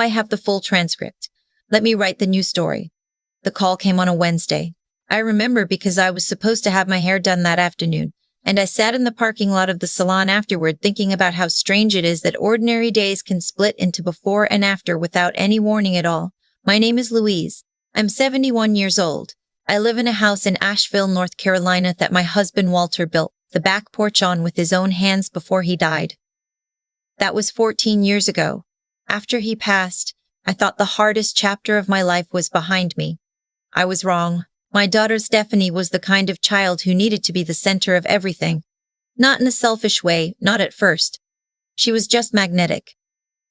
I have the full transcript. Let me write the new story. The call came on a Wednesday. I remember because I was supposed to have my hair done that afternoon, and I sat in the parking lot of the salon afterward thinking about how strange it is that ordinary days can split into before and after without any warning at all. My name is Louise. I'm 71 years old. I live in a house in Asheville, North Carolina that my husband Walter built the back porch on with his own hands before he died. That was 14 years ago. After he passed, I thought the hardest chapter of my life was behind me. I was wrong. My daughter Stephanie was the kind of child who needed to be the center of everything. Not in a selfish way, not at first. She was just magnetic.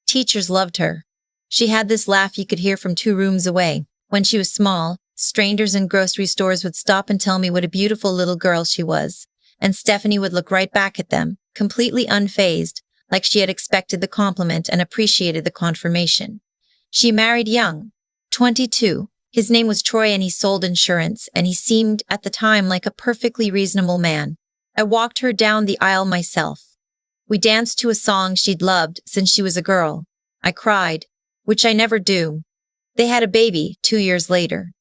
Teachers loved her. She had this laugh you could hear from 2 rooms away. When she was small, strangers in grocery stores would stop and tell me what a beautiful little girl she was. And Stephanie would look right back at them, completely unfazed, like she had expected the compliment and appreciated the confirmation. She married young, 22. His name was Troy and he sold insurance, and he seemed, at the time, like a perfectly reasonable man. I walked her down the aisle myself. We danced to a song she'd loved since she was a girl. I cried, which I never do. They had a baby 2 years later.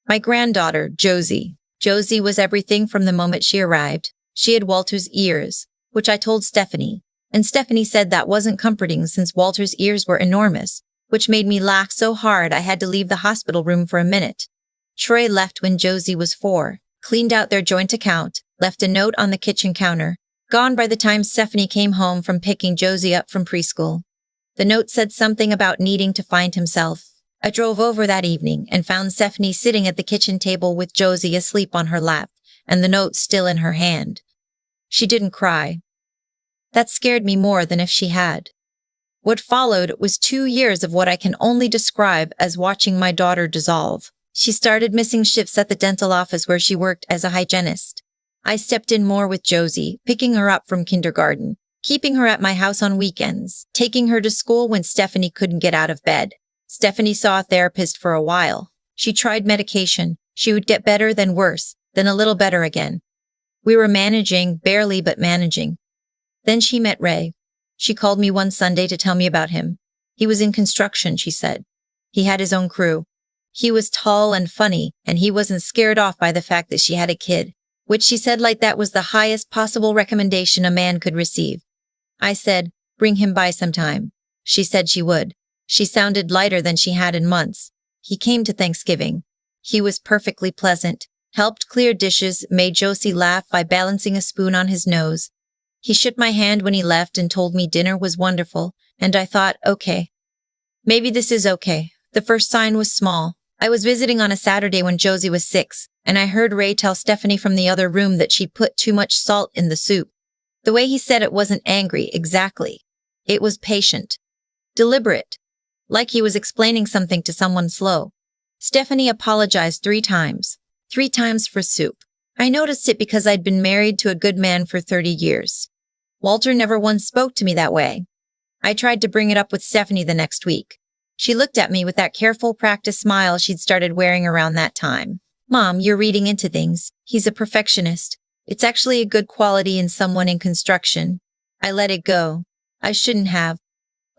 My granddaughter, Josie. Josie was everything from the moment she arrived. She had Walter's ears, which I told Stephanie, and Stephanie said that wasn't comforting since Walter's ears were enormous, which made me laugh so hard I had to leave the hospital room for a minute. Troy left when Josie was 4, cleaned out their joint account, left a note on the kitchen counter, gone by the time Stephanie came home from picking Josie up from preschool. The note said something about needing to find himself. I drove over that evening and found Stephanie sitting at the kitchen table with Josie asleep on her lap, and the note still in her hand. She didn't cry. That scared me more than if she had. What followed was 2 years of what I can only describe as watching my daughter dissolve. She started missing shifts at the dental office where she worked as a hygienist. I stepped in more with Josie, picking her up from kindergarten, keeping her at my house on weekends, taking her to school when Stephanie couldn't get out of bed. Stephanie saw a therapist for a while. She tried medication. She would get better, then worse, then a little better again. We were managing, barely but managing. Then she met Ray. She called me one Sunday to tell me about him. He was in construction, she said. He had his own crew. He was tall and funny, and he wasn't scared off by the fact that she had a kid, which she said like that was the highest possible recommendation a man could receive. I said, bring him by sometime. She said she would. She sounded lighter than she had in months. He came to Thanksgiving. He was perfectly pleasant, helped clear dishes, made Josie laugh by balancing a spoon on his nose. He shook my hand when he left and told me dinner was wonderful, and I thought, okay. Maybe this is okay. The first sign was small. I was visiting on a Saturday when Josie was 6, and I heard Ray tell Stephanie from the other room that she put too much salt in the soup. The way he said it wasn't angry, exactly. It was patient. Deliberate. Like he was explaining something to someone slow. Stephanie apologized 3 times. 3 times for soup. I noticed it because I'd been married to a good man for 30 years. Walter never once spoke to me that way. I tried to bring it up with Stephanie the next week. She looked at me with that careful practice smile she'd started wearing around that time. Mom, you're reading into things. He's a perfectionist. It's actually a good quality in someone in construction. I let it go. I shouldn't have.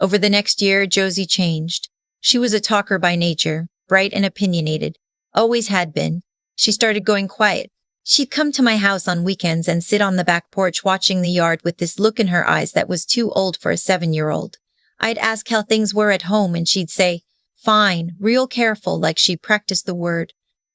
Over the next year, Josie changed. She was a talker by nature, bright and opinionated. Always had been. She started going quiet. She'd come to my house on weekends and sit on the back porch watching the yard with this look in her eyes that was too old for a 7-year-old. I'd ask how things were at home and she'd say, fine, real careful, like she practiced the word.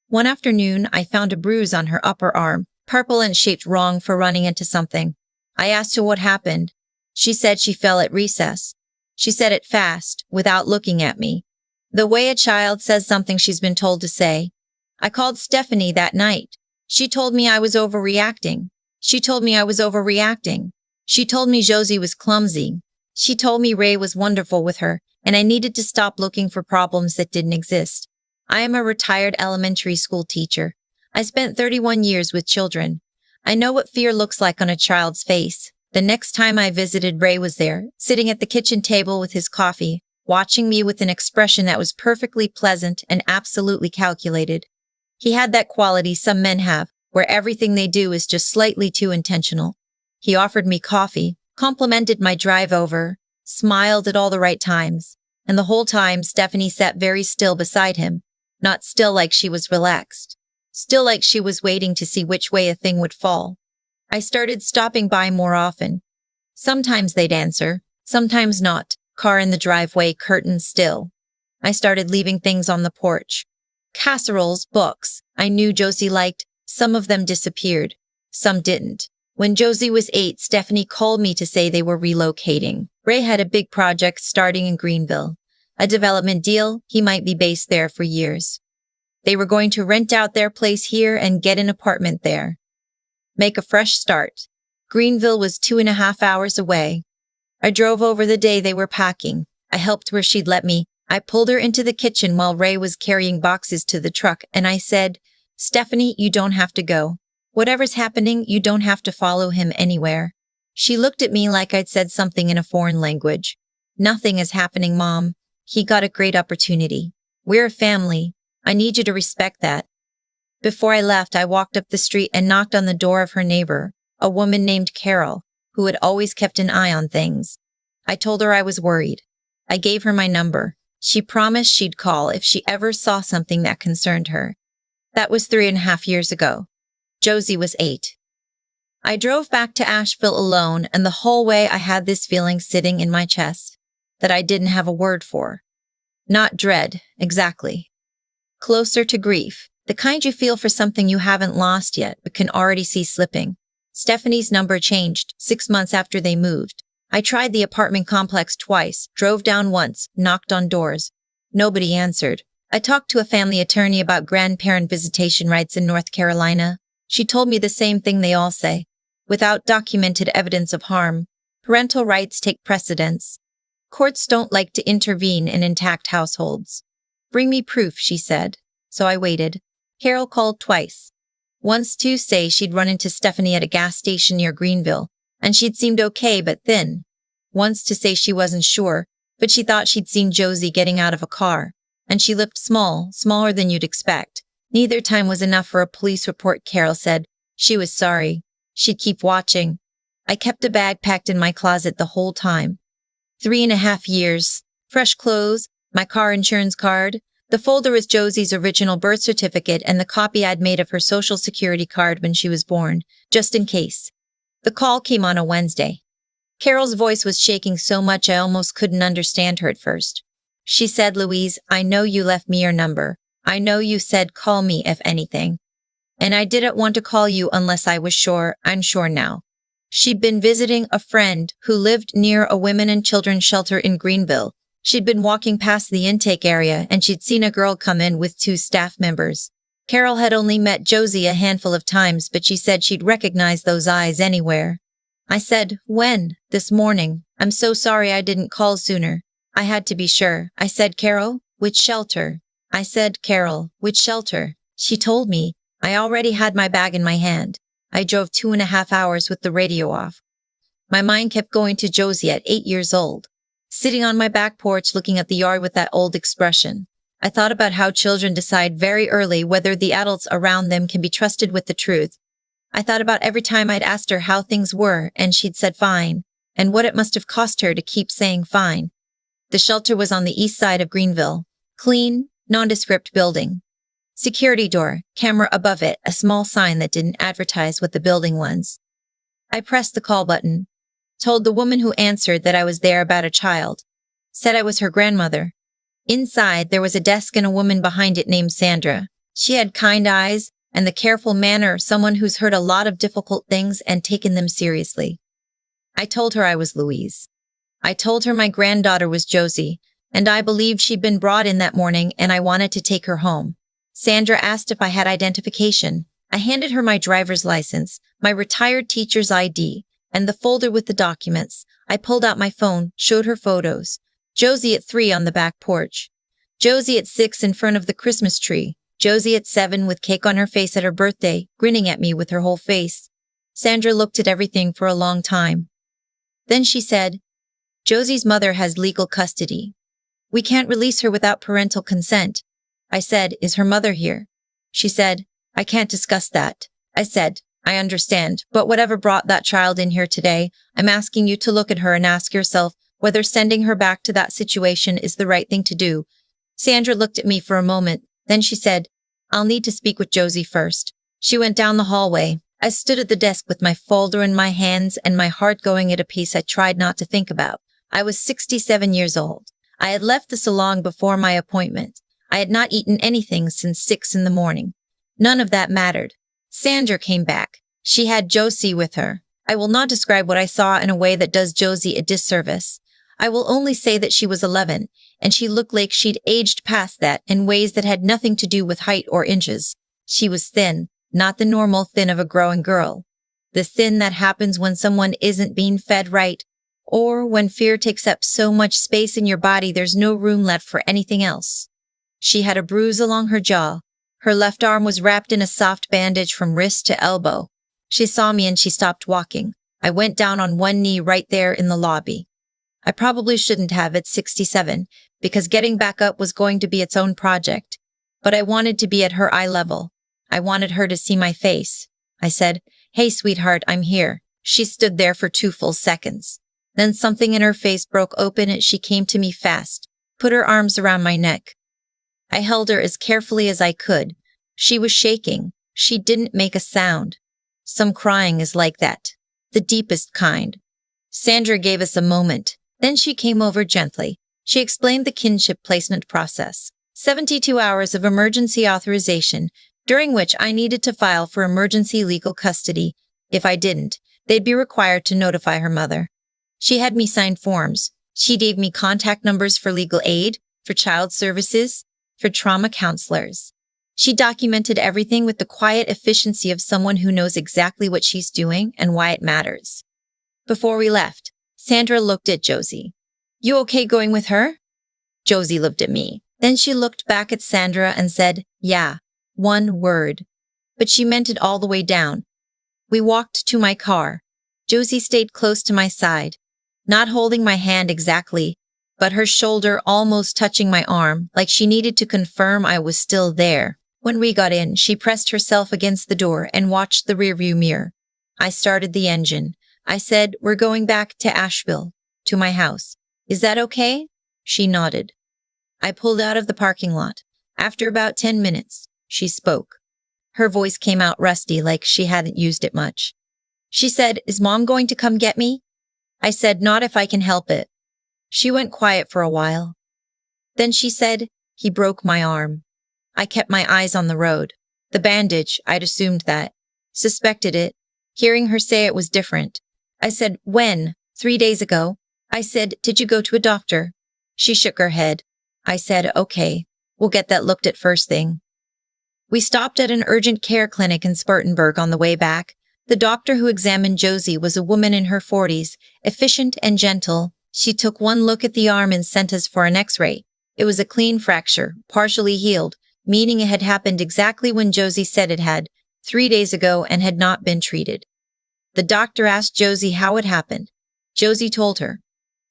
One afternoon, I found a bruise on her upper arm, purple and shaped wrong for running into something. I asked her what happened. She said she fell at recess. She said it fast, without looking at me. The way a child says something she's been told to say. I called Stephanie that night. She told me I was overreacting. She told me Josie was clumsy. She told me Ray was wonderful with her, and I needed to stop looking for problems that didn't exist. I am a retired elementary school teacher. I spent 31 years with children. I know what fear looks like on a child's face. The next time I visited, Ray was there, sitting at the kitchen table with his coffee, watching me with an expression that was perfectly pleasant and absolutely calculated. He had that quality some men have, where everything they do is just slightly too intentional. He offered me coffee, complimented my drive over, smiled at all the right times, and the whole time Stephanie sat very still beside him, not still like she was relaxed, still like she was waiting to see which way a thing would fall. I started stopping by more often. Sometimes they'd answer, sometimes not, car in the driveway, curtains still. I started leaving things on the porch. Casseroles, books I knew Josie liked, some of them disappeared, some didn't. When Josie was 8, Stephanie called me to say they were relocating. Ray had a big project starting in Greenville. A development deal, he might be based there for years. They were going to rent out their place here and get an apartment there. Make a fresh start. Greenville was 2.5 hours away. I drove over the day they were packing. I helped where she'd let me. I pulled her into the kitchen while Ray was carrying boxes to the truck, and I said, "Stephanie, you don't have to go. Whatever's happening, you don't have to follow him anywhere." She looked at me like I'd said something in a foreign language. "Nothing is happening, Mom. He got a great opportunity. We're a family. I need you to respect that." Before I left, I walked up the street and knocked on the door of her neighbor, a woman named Carol, who had always kept an eye on things. I told her I was worried. I gave her my number. She promised she'd call if she ever saw something that concerned her. That was 3.5 years ago. Josie was 8. I drove back to Asheville alone, and the whole way I had this feeling sitting in my chest that I didn't have a word for. Not dread, exactly. Closer to grief, the kind you feel for something you haven't lost yet but can already see slipping. Stephanie's number changed 6 months after they moved. I tried the apartment complex twice, drove down once, knocked on doors. Nobody answered. I talked to a family attorney about grandparent visitation rights in North Carolina. She told me the same thing they all say. Without documented evidence of harm, parental rights take precedence. Courts don't like to intervene in intact households. "Bring me proof," she said. So I waited. Carol called twice. Once to say she'd run into Stephanie at a gas station near Greenville, and she'd seemed okay but thin. Once to say she wasn't sure, but she thought she'd seen Josie getting out of a car, and she looked small, smaller than you'd expect. Neither time was enough for a police report, Carol said. She was sorry. She'd keep watching. I kept a bag packed in my closet the whole time. 3.5 years. Fresh clothes, my car insurance card. The folder was Josie's original birth certificate and the copy I'd made of her social security card when she was born, just in case. The call came on a Wednesday. Carol's voice was shaking so much I almost couldn't understand her at first. She said, "Louise, I know you left me your number. I know you said call me if anything. And I didn't want to call you unless I was sure. I'm sure now." She'd been visiting a friend who lived near a women and children shelter in Greenville. She'd been walking past the intake area and she'd seen a girl come in with 2 staff members. Carol had only met Josie a handful of times, but she said she'd recognize those eyes anywhere. I said, "When?" "This morning. I'm so sorry I didn't call sooner. I had to be sure." I said, "Carol, which shelter?" I said, "Carol, which shelter?" She told me. I already had my bag in my hand. I drove 2.5 hours with the radio off. My mind kept going to Josie at 8 years old, sitting on my back porch looking at the yard with that old expression. I thought about how children decide very early whether the adults around them can be trusted with the truth. I thought about every time I'd asked her how things were and she'd said fine, and what it must have cost her to keep saying fine. The shelter was on the east side of Greenville. Clean, nondescript building. Security door, camera above it, a small sign that didn't advertise what the building was. I pressed the call button. Told the woman who answered that I was there about a child. Said I was her grandmother. Inside, there was a desk and a woman behind it named Sandra. She had kind eyes and the careful manner of someone who's heard a lot of difficult things and taken them seriously. I told her I was Louise. I told her my granddaughter was Josie, and I believed she'd been brought in that morning and I wanted to take her home. Sandra asked if I had identification. I handed her my driver's license, my retired teacher's ID, and the folder with the documents. I pulled out my phone, showed her photos. Josie at 3 on the back porch. Josie at 6 in front of the Christmas tree. Josie at 7 with cake on her face at her birthday, grinning at me with her whole face. Sandra looked at everything for a long time. Then she said, "Josie's mother has legal custody. We can't release her without parental consent." I said, "Is her mother here?" She said, "I can't discuss that." I said, "I understand, but whatever brought that child in here today, I'm asking you to look at her and ask yourself, whether sending her back to that situation is the right thing to do. Sandra looked at me for a moment, then she said, "I'll need to speak with Josie first." She went down the hallway. I stood at the desk with my folder in my hands and my heart going at a pace I tried not to think about. I was 67 years old. I had left the salon before my appointment. I had not eaten anything since 6 in the morning. None of that mattered. Sandra came back. She had Josie with her. I will not describe what I saw in a way that does Josie a disservice. I will only say that she was 11, and she looked like she'd aged past that in ways that had nothing to do with height or inches. She was thin, not the normal thin of a growing girl. The thin that happens when someone isn't being fed right, or when fear takes up so much space in your body there's no room left for anything else. She had a bruise along her jaw. Her left arm was wrapped in a soft bandage from wrist to elbow. She saw me and she stopped walking. I went down on one knee right there in the lobby. I probably shouldn't have at 67, because getting back up was going to be its own project. But I wanted to be at her eye level. I wanted her to see my face. I said, "Hey, sweetheart, I'm here." She stood there for 2 full seconds. Then something in her face broke open and she came to me fast, put her arms around my neck. I held her as carefully as I could. She was shaking. She didn't make a sound. Some crying is like that. The deepest kind. Sandra gave us a moment. Then she came over gently. She explained the kinship placement process. 72 hours of emergency authorization, during which I needed to file for emergency legal custody. If I didn't, they'd be required to notify her mother. She had me sign forms. She gave me contact numbers for legal aid, for child services, for trauma counselors. She documented everything with the quiet efficiency of someone who knows exactly what she's doing and why it matters. Before we left, Sandra looked at Josie. "You okay going with her?" Josie looked at me. Then she looked back at Sandra and said, "Yeah," 1 word. But she meant it all the way down. We walked to my car. Josie stayed close to my side, not holding my hand exactly, but her shoulder almost touching my arm, like she needed to confirm I was still there. When we got in, she pressed herself against the door and watched the rearview mirror. I started the engine. I said, "We're going back to Asheville, to my house. Is that okay?" She nodded. I pulled out of the parking lot. After about 10 minutes, she spoke. Her voice came out rusty, like she hadn't used it much. She said, "Is Mom going to come get me?" I said, "Not if I can help it." She went quiet for a while. Then she said, "He broke my arm." I kept my eyes on the road. The bandage, I'd assumed that. Suspected it. Hearing her say it was different. I said, "When?" 3 days ago. I said, "Did you go to a doctor?" She shook her head. I said, "Okay, we'll get that looked at first thing." We stopped at an urgent care clinic in Spartanburg on the way back. The doctor who examined Josie was a woman in her 40s, efficient and gentle. She took one look at the arm and sent us for an X-ray. It was a clean fracture, partially healed, meaning it had happened exactly when Josie said it had, 3 days ago, and had not been treated. The doctor asked Josie how it happened. Josie told her.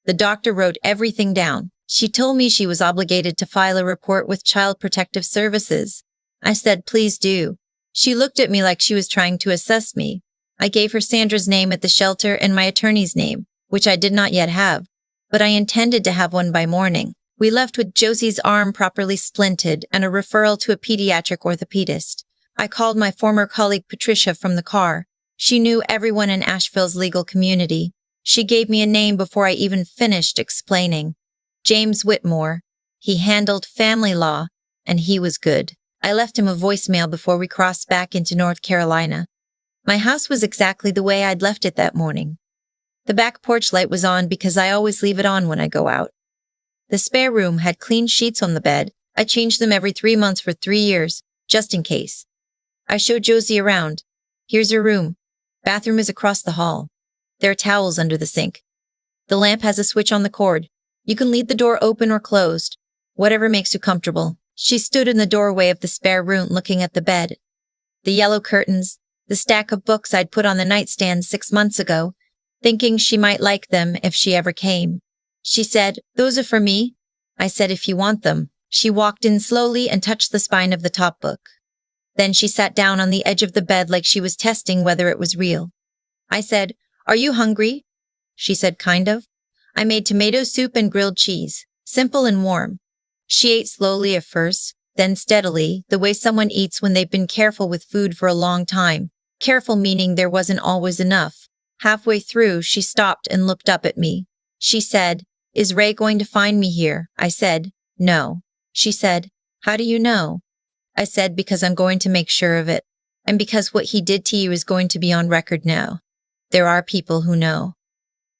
The doctor wrote everything down. She told me she was obligated to file a report with Child Protective Services. I said, "Please do." She looked at me like she was trying to assess me. I gave her Sandra's name at the shelter and my attorney's name, which I did not yet have, but I intended to have one by morning. We left with Josie's arm properly splinted and a referral to a pediatric orthopedist. I called my former colleague Patricia from the car. She knew everyone in Asheville's legal community. She gave me a name before I even finished explaining. James Whitmore. He handled family law, and he was good. I left him a voicemail before we crossed back into North Carolina. My house was exactly the way I'd left it that morning. The back porch light was on because I always leave it on when I go out. The spare room had clean sheets on the bed. I changed them every 3 months for 3 years, just in case. I showed Josie around. "Here's your room. Bathroom is across the hall. There are towels under the sink. The lamp has a switch on the cord. You can leave the door open or closed, whatever makes you comfortable." She stood in the doorway of the spare room looking at the bed. The yellow curtains, the stack of books I'd put on the nightstand 6 months ago, thinking she might like them if she ever came. She said, "Those are for me." I said, "If you want them." She walked in slowly and touched the spine of the top book. Then she sat down on the edge of the bed like she was testing whether it was real. I said, "Are you hungry?" She said, "Kind of." I made tomato soup and grilled cheese, simple and warm. She ate slowly at first, then steadily, the way someone eats when they've been careful with food for a long time. Careful meaning there wasn't always enough. Halfway through, she stopped and looked up at me. She said, "Is Ray going to find me here?" I said, "No." She said, "How do you know?" I said, "Because I'm going to make sure of it. And because what he did to you is going to be on record now. There are people who know."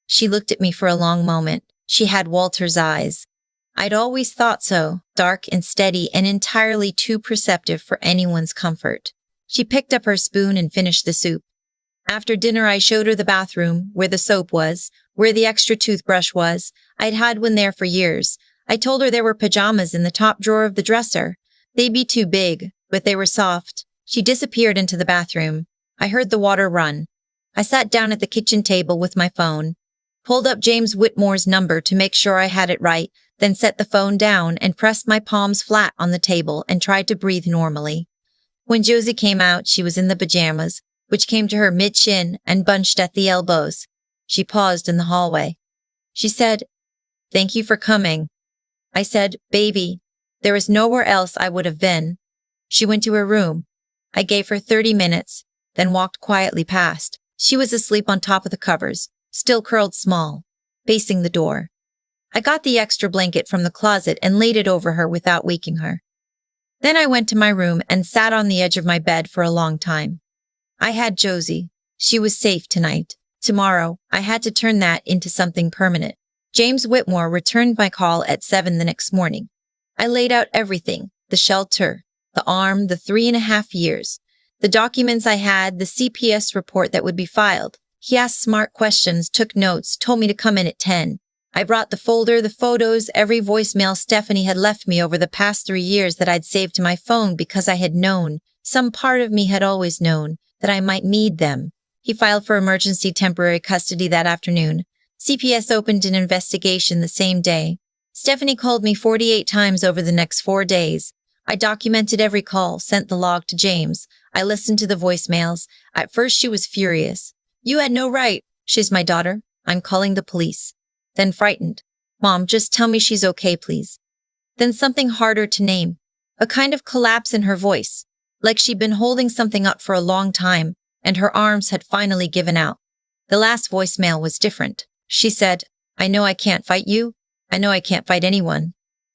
She looked at me for a long moment. She had Walter's eyes. I'd always thought so, dark and steady and entirely too perceptive for anyone's comfort. She picked up her spoon and finished the soup. After dinner, I showed her the bathroom, where the soap was, where the extra toothbrush was. I'd had one there for years. I told her there were pajamas in the top drawer of the dresser. They'd be too big, but they were soft. She disappeared into the bathroom. I heard the water run. I sat down at the kitchen table with my phone, pulled up James Whitmore's number to make sure I had it right, then set the phone down and pressed my palms flat on the table and tried to breathe normally. When Josie came out, she was in the pajamas, which came to her mid-shin and bunched at the elbows. She paused in the hallway. She said, "Thank you for coming." I said, "Baby, there is nowhere else I would have been." She went to her room. I gave her 30 minutes, then walked quietly past. She was asleep on top of the covers, still curled small, facing the door. I got the extra blanket from the closet and laid it over her without waking her. Then I went to my room and sat on the edge of my bed for a long time. I had Josie. She was safe tonight. Tomorrow, I had to turn that into something permanent. James Whitmore returned my call at 7 the next morning. I laid out everything, the shelter, the arm, the 3.5 years, the documents I had, the CPS report that would be filed. He asked smart questions, took notes, told me to come in at 10. I brought the folder, the photos, every voicemail Stephanie had left me over the past 3 years that I'd saved to my phone because I had known, some part of me had always known, that I might need them. He filed for emergency temporary custody that afternoon. CPS opened an investigation the same day. Stephanie called me 48 times over the next 4 days. I documented every call, sent the log to James. I listened to the voicemails. At first she was furious. "You had no right. She's my daughter. I'm calling the police." Then frightened. "Mom, just tell me she's okay, please." Then something harder to name. A kind of collapse in her voice, like she'd been holding something up for a long time, and her arms had finally given out. The last voicemail was different. She said, "I know I can't fight you. I know I can't fight anyone.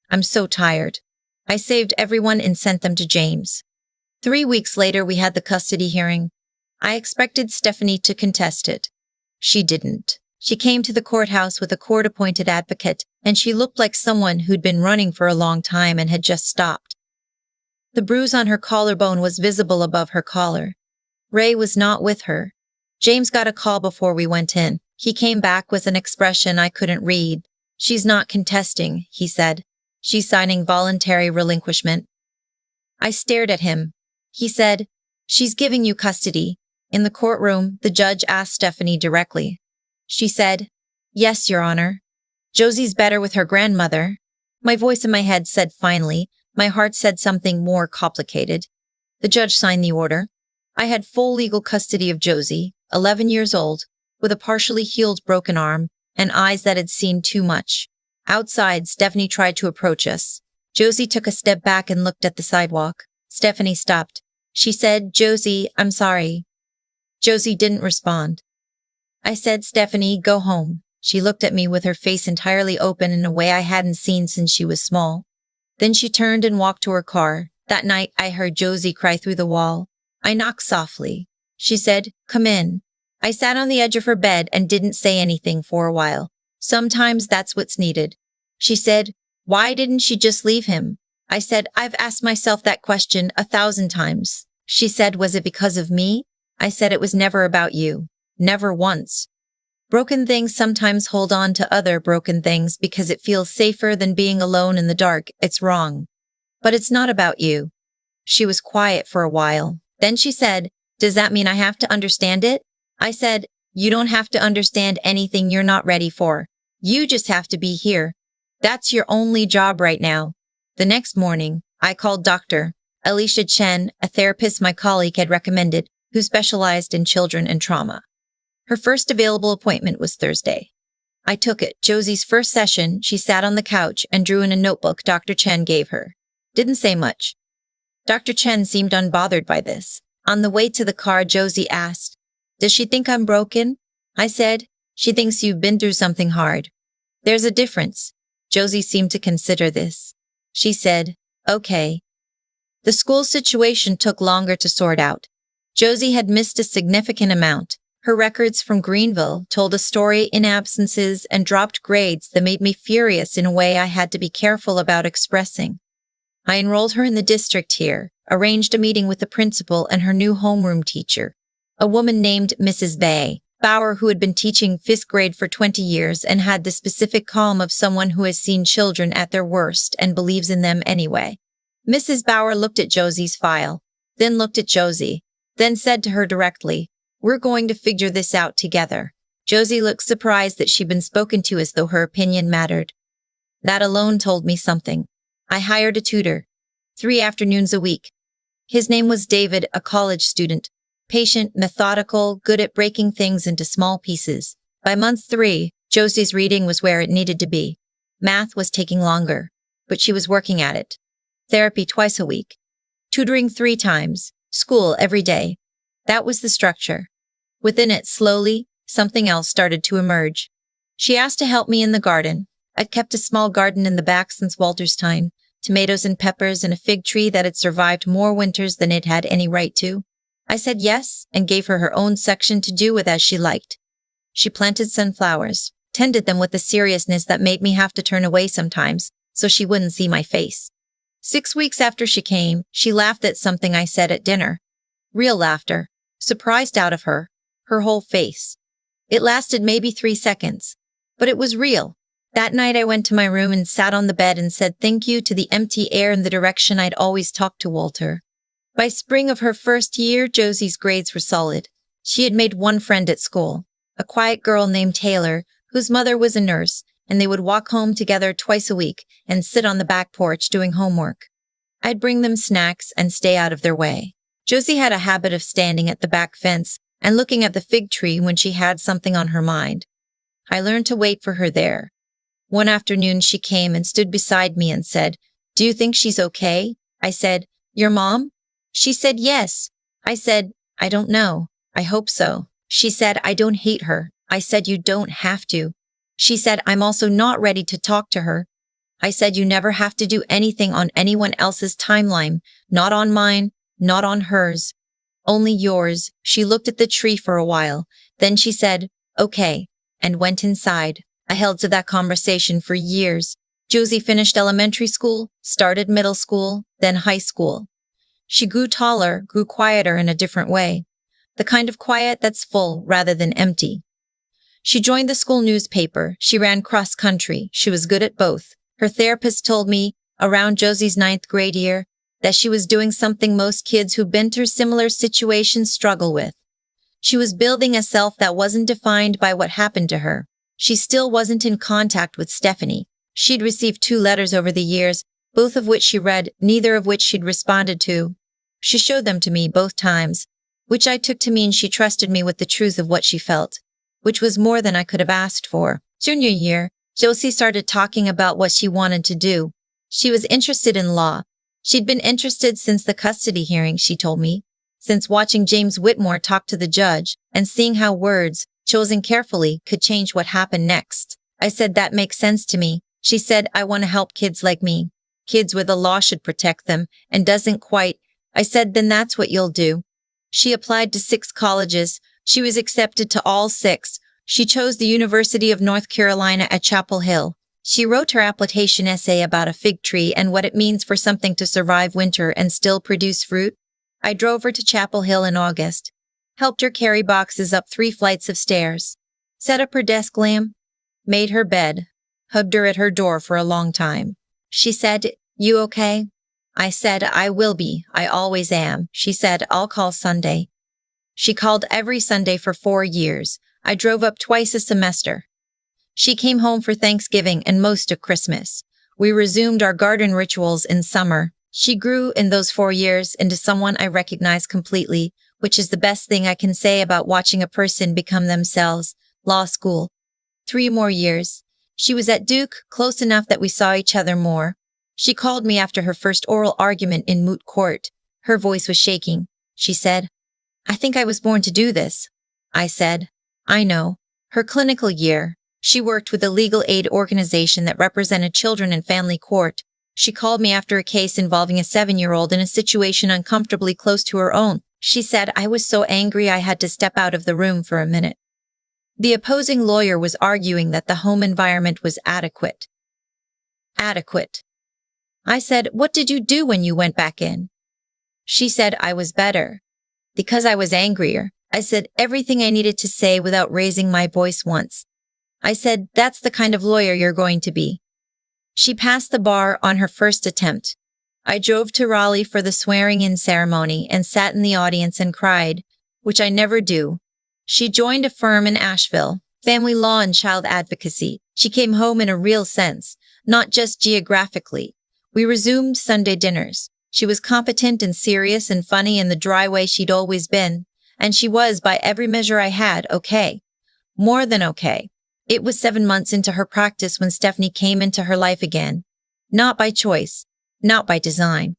I'm so tired." I saved everyone and sent them to James. 3 weeks later, we had the custody hearing. I expected Stephanie to contest it. She didn't. She came to the courthouse with a court-appointed advocate, and she looked like someone who'd been running for a long time and had just stopped. The bruise on her collarbone was visible above her collar. Ray was not with her. James got a call before we went in. He came back with an expression I couldn't read. "She's not contesting," he said. "She's signing voluntary relinquishment." I stared at him. He said, "She's giving you custody." In the courtroom, the judge asked Stephanie directly. She said, "Yes, Your Honor. Josie's better with her grandmother." My voice in my head said finally. My heart said something more complicated. The judge signed the order. I had full legal custody of Josie, 11 years old, with a partially healed broken arm and eyes that had seen too much. Outside, Stephanie tried to approach us. Josie took a step back and looked at the sidewalk. Stephanie stopped. She said, "Josie, I'm sorry." Josie didn't respond. I said, "Stephanie, go home." She looked at me with her face entirely open in a way I hadn't seen since she was small. Then she turned and walked to her car. That night, I heard Josie cry through the wall. I knocked softly. She said, "Come in." I sat on the edge of her bed and didn't say anything for a while. Sometimes that's what's needed. She said, "Why didn't she just leave him?" I said, "I've asked myself that question 1,000 times. She said, "Was it because of me?" I said, "It was never about you. Never once." Broken things sometimes hold on to other broken things because it feels safer than being alone in the dark. It's wrong. But it's not about you. She was quiet for a while. Then she said, "Does that mean I have to understand it?" I said, "You don't have to understand anything you're not ready for. You just have to be here. That's your only job right now." The next morning, I called Dr. Alicia Chen, a therapist my colleague had recommended, who specialized in children and trauma. Her first available appointment was Thursday. I took it. Josie's first session, she sat on the couch and drew in a notebook Dr. Chen gave her. Didn't say much. Dr. Chen seemed unbothered by this. On the way to the car, Josie asked, "Does she think I'm broken?" I said, "She thinks you've been through something hard." "There's a difference." Josie seemed to consider this. She said, "Okay." The school situation took longer to sort out. Josie had missed a significant amount. Her records from Greenville told a story in absences and dropped grades that made me furious in a way I had to be careful about expressing. I enrolled her in the district here, arranged a meeting with the principal and her new homeroom teacher, a woman named Mrs. Bauer, who had been teaching 5th grade for 20 years and had the specific calm of someone who has seen children at their worst and believes in them anyway. Mrs. Bauer looked at Josie's file, then looked at Josie, then said to her directly, "We're going to figure this out together." Josie looked surprised that she'd been spoken to as though her opinion mattered. That alone told me something. I hired a tutor, 3 afternoons a week. His name was David, a college student, patient, methodical, good at breaking things into small pieces. By month 3, Josie's reading was where it needed to be. Math was taking longer, but she was working at it. Therapy twice a week. Tutoring 3 times. School every day. That was the structure. Within it, slowly, something else started to emerge. She asked to help me in the garden. I'd kept a small garden in the back since Walter's time, tomatoes and peppers and a fig tree that had survived more winters than it had any right to. I said yes and gave her her own section to do with as she liked. She planted sunflowers, tended them with a seriousness that made me have to turn away sometimes so she wouldn't see my face. 6 weeks after she came, she laughed at something I said at dinner. Real laughter, surprised out of her whole face. It lasted maybe 3 seconds, but it was real. That night I went to my room and sat on the bed and said thank you to the empty air in the direction I'd always talked to Walter. By spring of her first year, Josie's grades were solid. She had made one friend at school, a quiet girl named Taylor, whose mother was a nurse, and they would walk home together twice a week and sit on the back porch doing homework. I'd bring them snacks and stay out of their way. Josie had a habit of standing at the back fence and looking at the fig tree when she had something on her mind. I learned to wait for her there. One afternoon she came and stood beside me and said, "Do you think she's okay?" I said, "Your mom?" She said, "Yes." I said, "I don't know. I hope so." She said, "I don't hate her." I said, "You don't have to." She said, "I'm also not ready to talk to her." I said, "You never have to do anything on anyone else's timeline, not on mine, not on hers, only yours." She looked at the tree for a while. Then she said, "Okay," and went inside. I held to that conversation for years. Josie finished elementary school, started middle school, then high school. She grew taller, grew quieter in a different way. The kind of quiet that's full rather than empty. She joined the school newspaper. She ran cross country. She was good at both. Her therapist told me, around Josie's 9th grade year, that she was doing something most kids who've been through similar situations struggle with. She was building a self that wasn't defined by what happened to her. She still wasn't in contact with Stephanie. She'd received 2 letters over the years, both of which she read, neither of which she'd responded to. She showed them to me both times, which I took to mean she trusted me with the truth of what she felt, which was more than I could have asked for. Junior year, Josie started talking about what she wanted to do. She was interested in law. She'd been interested since the custody hearing, she told me, since watching James Whitmore talk to the judge and seeing how words, chosen carefully, could change what happened next. I said that makes sense to me. She said, "I want to help kids like me, kids where the law should protect them and doesn't quite." I said, "Then that's what you'll do." She applied to 6 colleges. She was accepted to all 6. She chose the University of North Carolina at Chapel Hill. She wrote her application essay about a fig tree and what it means for something to survive winter and still produce fruit. I drove her to Chapel Hill in August, helped her carry boxes up 3 flights of stairs, set up her desk lamp, made her bed, hugged her at her door for a long time. She said, "You okay?" I said, "I will be. I always am." She said, "I'll call Sunday." She called every Sunday for 4 years. I drove up twice a semester. She came home for Thanksgiving and most of Christmas. We resumed our garden rituals in summer. She grew in those 4 years into someone I recognize completely, which is the best thing I can say about watching a person become themselves. Law school. 3 more years. She was at Duke, close enough that we saw each other more. She called me after her first oral argument in moot court. Her voice was shaking. She said, "I think I was born to do this." I said, "I know." Her clinical year. She worked with a legal aid organization that represented children in family court. She called me after a case involving a 7-year-old in a situation uncomfortably close to her own. She said, "I was so angry I had to step out of the room for a minute." The opposing lawyer was arguing that the home environment was adequate. Adequate. I said, "What did you do when you went back in?" She said, "I was better. Because I was angrier." I said everything I needed to say without raising my voice once. I said, "That's the kind of lawyer you're going to be." She passed the bar on her first attempt. I drove to Raleigh for the swearing-in ceremony and sat in the audience and cried, which I never do. She joined a firm in Asheville, family law and child advocacy. She came home in a real sense, not just geographically. We resumed Sunday dinners. She was competent and serious and funny in the dry way she'd always been, and she was, by every measure I had, okay. More than okay. It was 7 months into her practice when Stephanie came into her life again. Not by choice, not by design.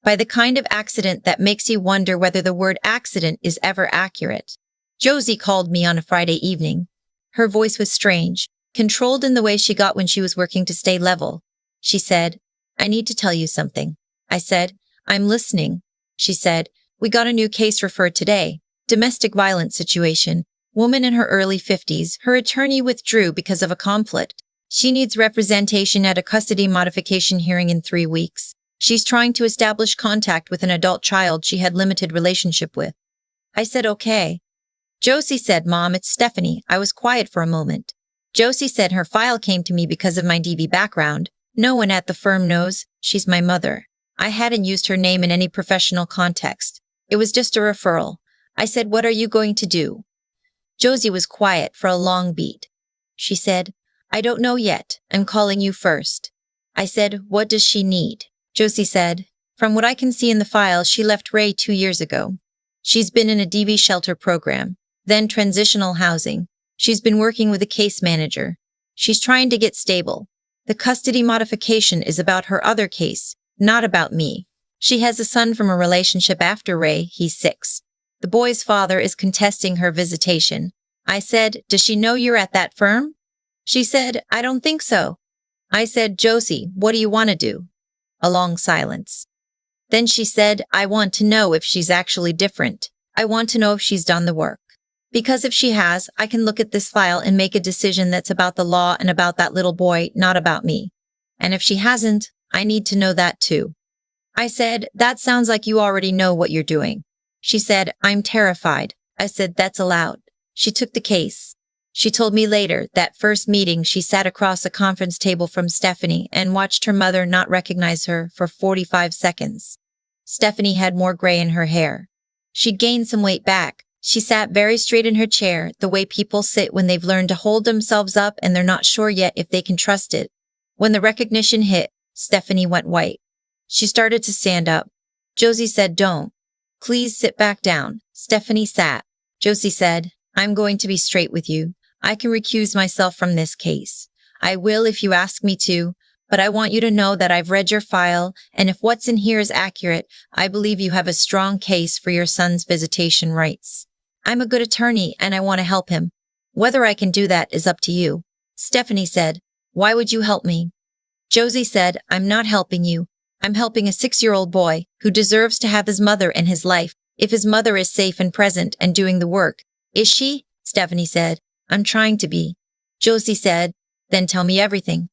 By the kind of accident that makes you wonder whether the word accident is ever accurate. Josie called me on a Friday evening. Her voice was strange, controlled in the way she got when she was working to stay level. She said, "I need to tell you something." I said, "I'm listening." She said, "We got a new case referred today. Domestic violence situation. Woman in her early 50s. Her attorney withdrew because of a conflict. She needs representation at a custody modification hearing in 3 weeks. She's trying to establish contact with an adult child she had limited relationship with." I said, "Okay." Josie said, "Mom, it's Stephanie." I was quiet for a moment. Josie said her file came to me because of my DV background. "No one at the firm knows. She's my mother." I hadn't used her name in any professional context. It was just a referral. I said, "What are you going to do?" Josie was quiet for a long beat. She said, "I don't know yet. I'm calling you first." I said, "What does she need?" Josie said, "From what I can see in the file, she left Ray 2 years ago. She's been in a DV shelter program, then transitional housing. She's been working with a case manager. She's trying to get stable. The custody modification is about her other case, not about me. She has a son from a relationship after Ray. He's 6. The boy's father is contesting her visitation." I said, "Does she know you're at that firm?" She said, "I don't think so." I said, "Josie, what do you want to do?" A long silence. Then she said, "I want to know if she's actually different. I want to know if she's done the work. Because if she has, I can look at this file and make a decision that's about the law and about that little boy, not about me. And if she hasn't, I need to know that too." I said, "That sounds like you already know what you're doing." She said, "I'm terrified." I said, "That's allowed." She took the case. She told me later, that first meeting she sat across a conference table from Stephanie and watched her mother not recognize her for 45 seconds. Stephanie had more gray in her hair. She'd gained some weight back. She sat very straight in her chair, the way people sit when they've learned to hold themselves up and they're not sure yet if they can trust it. When the recognition hit, Stephanie went white. She started to stand up. Josie said, "Don't. Please sit back down." Stephanie sat. Josie said, "I'm going to be straight with you. I can recuse myself from this case. I will if you ask me to, but I want you to know that I've read your file, and if what's in here is accurate, I believe you have a strong case for your son's visitation rights. I'm a good attorney, and I want to help him. Whether I can do that is up to you." Stephanie said, "Why would you help me?" Josie said, "I'm not helping you. I'm helping a 6-year-old boy who deserves to have his mother in his life if his mother is safe and present and doing the work." "Is she?" Stephanie said. "I'm trying to be." Josie said, "Then tell me everything."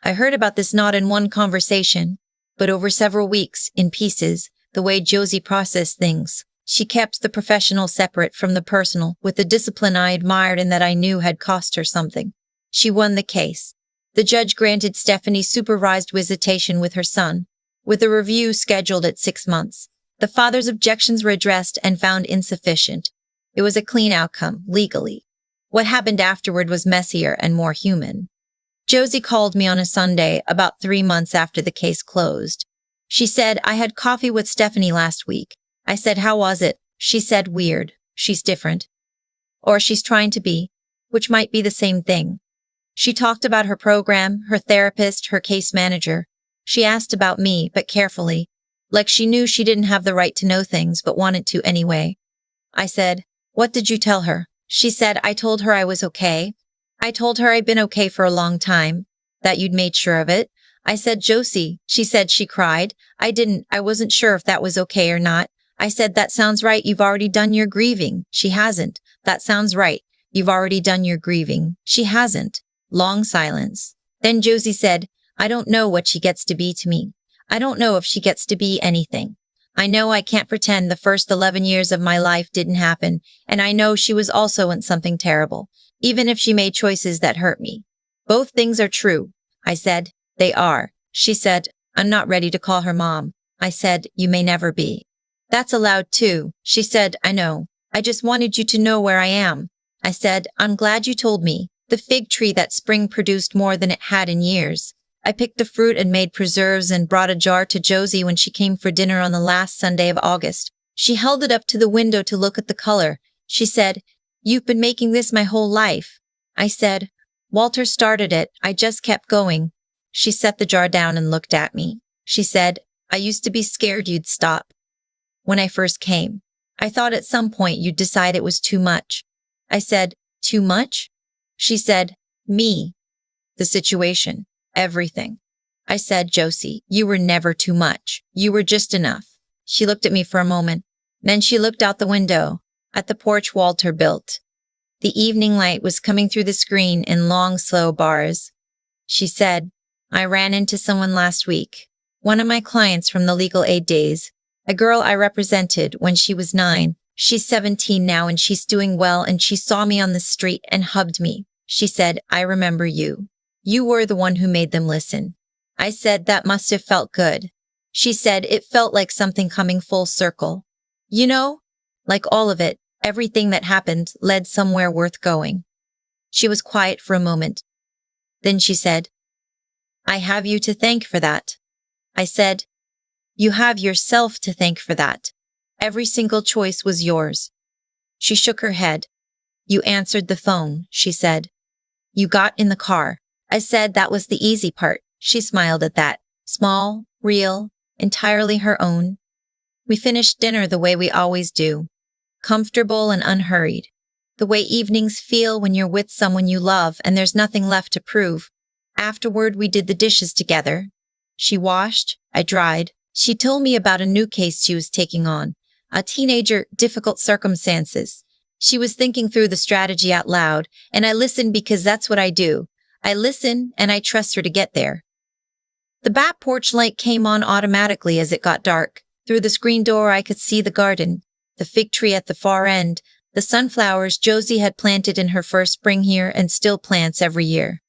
I heard about this not in one conversation, but over several weeks, in pieces, the way Josie processed things. She kept the professional separate from the personal, with the discipline I admired and that I knew had cost her something. She won the case. The judge granted Stephanie supervised visitation with her son, with a review scheduled at 6 months. The father's objections were addressed and found insufficient. It was a clean outcome, legally. What happened afterward was messier and more human. Josie called me on a Sunday about 3 months after the case closed. She said, "I had coffee with Stephanie last week." I said, "How was it?" She said, "Weird. She's different." Or she's trying to be, which might be the same thing. She talked about her program, her therapist, her case manager. She asked about me, but carefully, like she knew she didn't have the right to know things, but wanted to anyway. I said, "What did you tell her?" She said, "I told her I was okay. I told her I'd been okay for a long time, that you'd made sure of it." I said, "Josie," she said. She cried. I wasn't sure if that was okay or not. I said, "That sounds right. You've already done your grieving." She hasn't. That sounds right. You've already done your grieving. She hasn't. Long silence. Then Josie said, "I don't know what she gets to be to me. I don't know if she gets to be anything. I know I can't pretend the first 11 years of my life didn't happen, and I know she was also in something terrible, even if she made choices that hurt me. Both things are true." I said, "They are." She said, "I'm not ready to call her mom." I said, "You may never be." "That's allowed too." She said, "I know. I just wanted you to know where I am." I said, "I'm glad you told me." The fig tree that spring produced more than it had in years. I picked the fruit and made preserves and brought a jar to Josie when she came for dinner on the last Sunday of August. She held it up to the window to look at the color. She said, "You've been making this my whole life." I said, "Walter started it. I just kept going." She set the jar down and looked at me. She said, "I used to be scared you'd stop. When I first came, I thought at some point you'd decide it was too much." I said, "Too much?" She said, "Me, the situation, everything." I said, "Josie, you were never too much. You were just enough." She looked at me for a moment. Then she looked out the window, at the porch Walter built. The evening light was coming through the screen in long, slow bars. She said, "I ran into someone last week, one of my clients from the legal aid days, a girl I represented when she was 9. She's 17 now and she's doing well, and she saw me on the street and hugged me. She said, 'I remember you. You were the one who made them listen.'" I said, "That must have felt good." She said, "It felt like something coming full circle. You know, like all of it, everything that happened led somewhere worth going." She was quiet for a moment. Then she said, "I have you to thank for that." I said, "You have yourself to thank for that. Every single choice was yours." She shook her head. "You answered the phone," she said. "You got in the car." I said that was the easy part. She smiled at that. Small, real, entirely her own. We finished dinner the way we always do. Comfortable and unhurried. The way evenings feel when you're with someone you love and there's nothing left to prove. Afterward, we did the dishes together. She washed, I dried. She told me about a new case she was taking on. A teenager, difficult circumstances. She was thinking through the strategy out loud, and I listened because that's what I do. I listen, and I trust her to get there. The back porch light came on automatically as it got dark. Through the screen door I could see the garden, the fig tree at the far end, the sunflowers Josie had planted in her first spring here and still plants every year.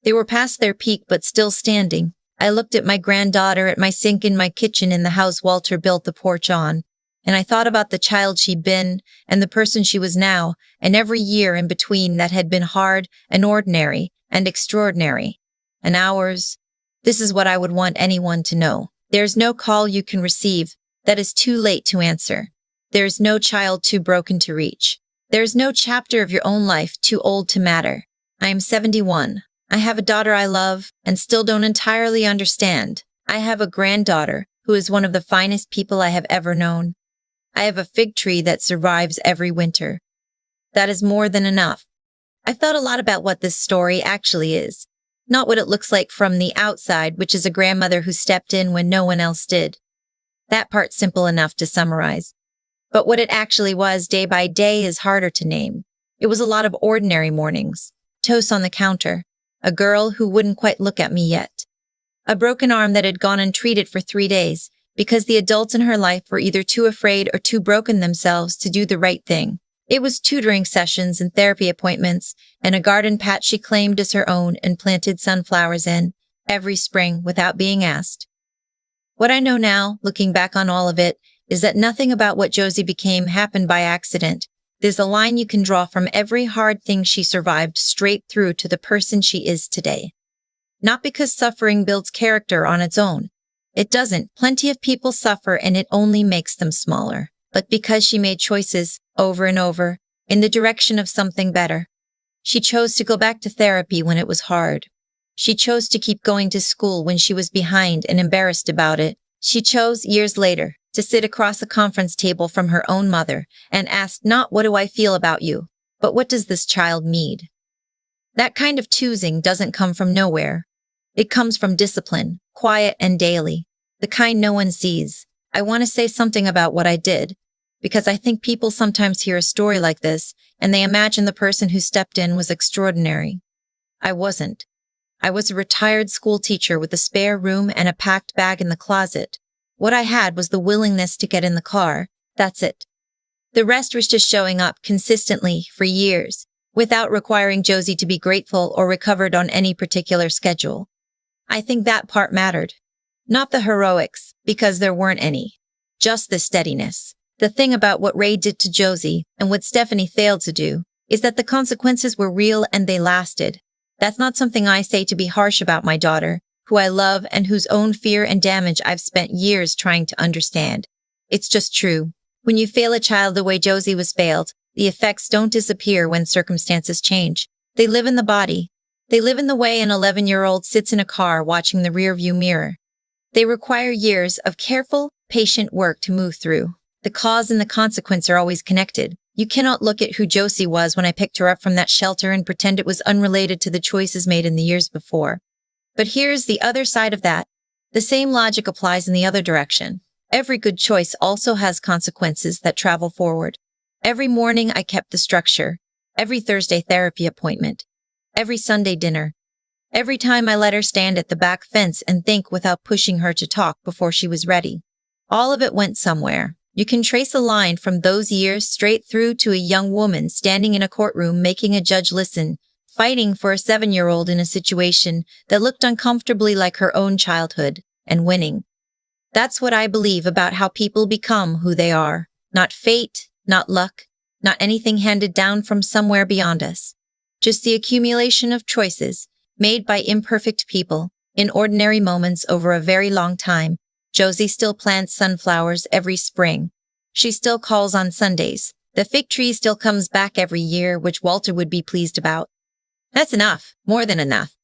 They were past their peak but still standing. I looked at my granddaughter, at my sink in my kitchen in the house Walter built the porch on, and I thought about the child she'd been and the person she was now, and every year in between that had been hard and ordinary and extraordinary. And ours. This is what I would want anyone to know. There's no call you can receive that is too late to answer. There's no child too broken to reach. There's no chapter of your own life too old to matter. I am 71. I have a daughter I love and still don't entirely understand. I have a granddaughter who is one of the finest people I have ever known. I have a fig tree that survives every winter. That is more than enough. I've thought a lot about what this story actually is. Not what it looks like from the outside, which is a grandmother who stepped in when no one else did. That part's simple enough to summarize. But what it actually was day by day is harder to name. It was a lot of ordinary mornings. Toast on the counter. A girl who wouldn't quite look at me yet. A broken arm that had gone untreated for 3 days because the adults in her life were either too afraid or too broken themselves to do the right thing. It was tutoring sessions and therapy appointments and a garden patch she claimed as her own and planted sunflowers in every spring without being asked. What I know now, looking back on all of it, is that nothing about what Josie became happened by accident. There's a line you can draw from every hard thing she survived straight through to the person she is today. Not because suffering builds character on its own. It doesn't. Plenty of people suffer and it only makes them smaller. But because she made choices over and over in the direction of something better. She chose to go back to therapy when it was hard. She chose to keep going to school when she was behind and embarrassed about it. She chose, years later, to sit across a conference table from her own mother and ask not what do I feel about you, but what does this child need? That kind of choosing doesn't come from nowhere. It comes from discipline, quiet and daily, the kind no one sees. I want to say something about what I did, because I think people sometimes hear a story like this and they imagine the person who stepped in was extraordinary. I wasn't. I was a retired school teacher with a spare room and a packed bag in the closet. What I had was the willingness to get in the car. That's it. The rest was just showing up consistently for years, without requiring Josie to be grateful or recovered on any particular schedule. I think that part mattered. Not the heroics, because there weren't any. Just the steadiness. The thing about what Ray did to Josie and what Stephanie failed to do is that the consequences were real and they lasted. That's not something I say to be harsh about my daughter, who I love and whose own fear and damage I've spent years trying to understand. It's just true. When you fail a child the way Josie was failed, the effects don't disappear when circumstances change. They live in the body. They live in the way an 11-year-old sits in a car watching the rearview mirror. They require years of careful, patient work to move through. The cause and the consequence are always connected. You cannot look at who Josie was when I picked her up from that shelter and pretend it was unrelated to the choices made in the years before. But here's the other side of that. The same logic applies in the other direction. Every good choice also has consequences that travel forward. Every morning I kept the structure. Every Thursday therapy appointment. Every Sunday dinner. Every time I let her stand at the back fence and think without pushing her to talk before she was ready. All of it went somewhere. You can trace a line from those years straight through to a young woman standing in a courtroom making a judge listen, fighting for a 7-year-old in a situation that looked uncomfortably like her own childhood, and winning. That's what I believe about how people become who they are. Not fate, not luck, not anything handed down from somewhere beyond us. Just the accumulation of choices made by imperfect people in ordinary moments over a very long time. Josie still plants sunflowers every spring. She still calls on Sundays. The fig tree still comes back every year, which Walter would be pleased about. That's enough, more than enough.